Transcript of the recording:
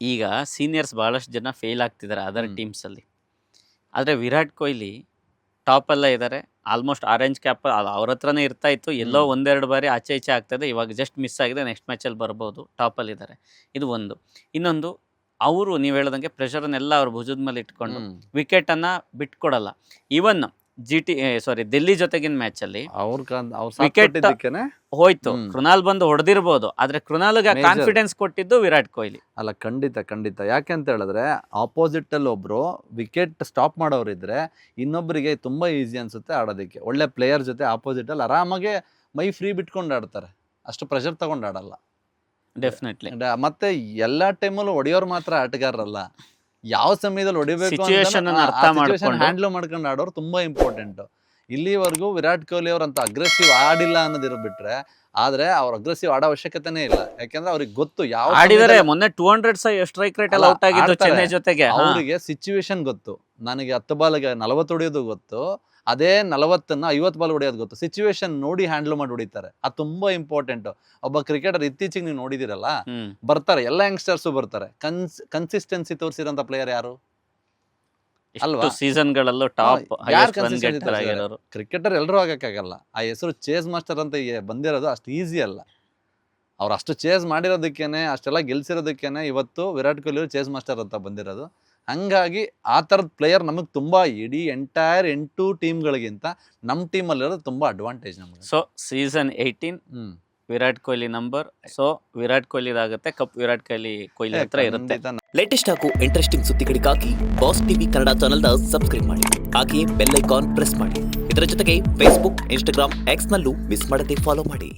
ಈಗ ಸೀನಿಯರ್ಸ್ ಭಾಳಷ್ಟು ಜನ ಫೇಲ್ ಆಗ್ತಿದ್ದಾರೆ ಅದರ್ ಟೀಮ್ಸಲ್ಲಿ. ಆದರೆ ವಿರಾಟ್ ಕೊಹ್ಲಿ ಟಾಪಲ್ಲ ಇದ್ದಾರೆ. ಆಲ್ಮೋಸ್ಟ್ ಆರೆಂಜ್ ಕ್ಯಾಪ್ ಅವ್ರ ಹತ್ರನೇ ಇರ್ತಾ ಇತ್ತು, ಎಲ್ಲೋ ಒಂದೆರಡು ಬಾರಿ ಆಚೆ ಈಚೆ ಆಗ್ತದೆ, ಇವಾಗ ಜಸ್ಟ್ ಮಿಸ್ ಆಗಿದೆ, ನೆಕ್ಸ್ಟ್ ಮ್ಯಾಚಲ್ಲಿ ಬರ್ಬೋದು, ಟಾಪಲ್ಲಿದ್ದಾರೆ. ಇದು ಒಂದು. ಇನ್ನೊಂದು, ಅವರು ನೀವು ಹೇಳ್ದಂಗೆ ಪ್ರೆಷರನ್ನೆಲ್ಲ ಅವ್ರ ಭುಜದ ಮೇಲೆ ಇಟ್ಕೊಂಡು ವಿಕೆಟನ್ನು ಬಿಟ್ಕೊಡಲ್ಲ. ಈವನ್ ಡೆಲ್ಲಿ ಜೊತೆಗಿನ ಮ್ಯಾಚಲ್ಲಿ ವಿಕೆಟ್ ಹೋಯ್ತು, ಕೃಣಾಲ್ ಬಂದು ಹೊಡೆದಿರ್ಬೋದು, ಆದ್ರೆ ಕೃಣಾಲ್ಗೆ ಕಾನ್ಫಿಡೆನ್ಸ್ ಕೊಟ್ಟಿದ್ದು ವಿರಾಟ್ ಕೊಹ್ಲಿ. ಅಲ್ಲ, ಖಂಡಿತ ಯಾಕೆ ಅಂತ ಹೇಳಿದ್ರೆ ಆಪೋಸಿಟ್ ಅಲ್ಲಿ ಒಬ್ರು ವಿಕೆಟ್ ಸ್ಟಾಪ್ ಮಾಡೋರಿದ್ರೆ ಇನ್ನೊಬ್ಬರಿಗೆ ತುಂಬಾ ಈಸಿ ಅನ್ಸುತ್ತೆ ಆಡೋದಕ್ಕೆ. ಒಳ್ಳೆ ಪ್ಲೇಯರ್ ಜೊತೆ ಆಪೋಸಿಟ್ ಅಲ್ಲಿ ಆರಾಮಾಗೆ ಮೈ ಫ್ರೀ ಬಿಟ್ಕೊಂಡು ಆಡ್ತಾರೆ, ಅಷ್ಟು ಪ್ರೆಷರ್ ತಗೊಂಡು ಆಡಲ್ಲ. ಡೆಫಿನೆಟ್ಲಿ. ಮತ್ತೆ ಎಲ್ಲಾ ಟೈಮಲ್ಲೂ ಹೊಡೆಯೋರು ಮಾತ್ರ ಆಟಗಾರರಲ್ಲ, ಯಾವ ಸಮಯದಲ್ಲಿ ಹೊಡಿಬೇಕು ಹ್ಯಾಂಡ್ಲ್ ಮಾಡ್ಕೊಂಡು ಆಡೋರು ತುಂಬಾ ಇಂಪಾರ್ಟೆಂಟ್. ಇಲ್ಲಿವರೆಗೂ ವಿರಾಟ್ ಕೊಹ್ಲಿ ಅವ್ರಂತ ಅಗ್ರೆಸಿವ್ ಆಡಿಲ್ಲ ಅನ್ನೋದಿರೋ ಬಿಟ್ರೆ, ಆದ್ರೆ ಅವ್ರ ಅಗ್ರೆಸಿವ್ ಆಡೋ ಅವಶ್ಯಕತೆ ಇಲ್ಲ. ಯಾಕಂದ್ರೆ ಅವ್ರಿಗೆ ಗೊತ್ತು ಯಾವ ಆಡಿದರೆ. ಮೊನ್ನೆ 200 ಸ್ಟ್ರೈಕ್ ರೇಟ್ ಎಲ್ಲ ಔಟ್ ಆಗಿದ್ದು ಚೆನ್ನೈ ಜೊತೆಗೆ. ಅವರಿಗೆ ಸಿಚುವೇಶನ್ ಗೊತ್ತು. ನನಗೆ 10 ಬಾಲ್ಗೆ 40 ಹೊಡೆಯೋದು ಗೊತ್ತು, ಅದೇ 40ನ್ನ 50 ಬಾಲ್ ಹೊಡೆಯೋದು ಗೊತ್ತು. ಸಿಚುವೇಶನ್ ನೋಡಿ ಹ್ಯಾಂಡಲ್ ಮಾಡಿ ಹೊಡಿತಾರೆ, ಅದು ತುಂಬಾ ಇಂಪಾರ್ಟೆಂಟ್. ಒಬ್ಬ ಕ್ರಿಕೆಟರ್ ಇತ್ತೀಚೆಗೆ ನೀವು ನೋಡಿದಿರಲ್ಲ, ಬರ್ತಾರೆ ಎಲ್ಲ ಯಂಗ್ಸ್ಟರ್ಸು ಬರ್ತಾರೆ. ಕನ್ಸಿಸ್ಟೆನ್ಸಿ ತೋರಿಸಿರೋಂಥ ಪ್ಲೇಯರ್ ಯಾರು ಅಲ್ವಾ? ಸೀಸನ್ಗಳಲ್ಲೂ ಟಾಪ್ ಕ್ರಿಕೆಟರ್ ಎಲ್ಲರೂ ಆಗಕ್ಕಾಗಲ್ಲ. ಆ ಹೆಸರು ಚೇಸ್ ಮಾಸ್ಟರ್ ಅಂತ ಬಂದಿರೋದು ಅಷ್ಟು ಈಸಿ ಅಲ್ಲ. ಅವ್ರು ಅಷ್ಟು ಚೇಸ್ ಮಾಡಿರೋದಕ್ಕೇನೆ, ಅಷ್ಟೆಲ್ಲ ಗೆಲ್ಸಿರೋದಕ್ಕೇನೆ ಇವತ್ತು ವಿರಾಟ್ ಕೊಹ್ಲಿ ಚೇಸ್ ಮಾಸ್ಟರ್ ಅಂತ ಬಂದಿರೋದು. ಹಂಗಾಗಿ ಆ ಥರದ ಪ್ಲೇಯರ್ ನಮಗೆ ತುಂಬಾ ಇಡೀ ಎಂಟೈರ್ 8 ಟೀಮ್ಗಳಿಗಿಂತ ನಮ್ಮ ಟೀಮಲ್ಲಿರೋದು ತುಂಬಾ ಅಡ್ವಾಂಟೇಜ್ ನಮಗೆ. So season 18 Virat Kohli number. So Virat Kohli ಆಗುತ್ತೆ ಕಪ್, ವಿರಾಟ್ ಕೊಹ್ಲಿ ಹತ್ರ ಇರುತ್ತೆ. ಲೇಟೆಸ್ಟ್ ಹಾಗೂ ಇಂಟ್ರೆಸ್ಟಿಂಗ್ ಸುದ್ದಿಗಳಿಗಾಗಿ ಬಾಸ್ ಟಿವಿ ಕನ್ನಡ ಚಾನೆಲ್ನ ಸಬ್ಸ್ಕ್ರೈಬ್ ಮಾಡಿ, ಹಾಗೆಯೇ ಬೆಲ್ ಐಕಾನ್ ಪ್ರೆಸ್ ಮಾಡಿ. ಇದರ ಜೊತೆಗೆ ಫೇಸ್ಬುಕ್, ಇನ್ಸ್ಟಾಗ್ರಾಮ್, ಎಕ್ಸ್ ನಲ್ಲೂ ಮಿಸ್ ಮಾಡದೆ ಫಾಲೋ ಮಾಡಿ.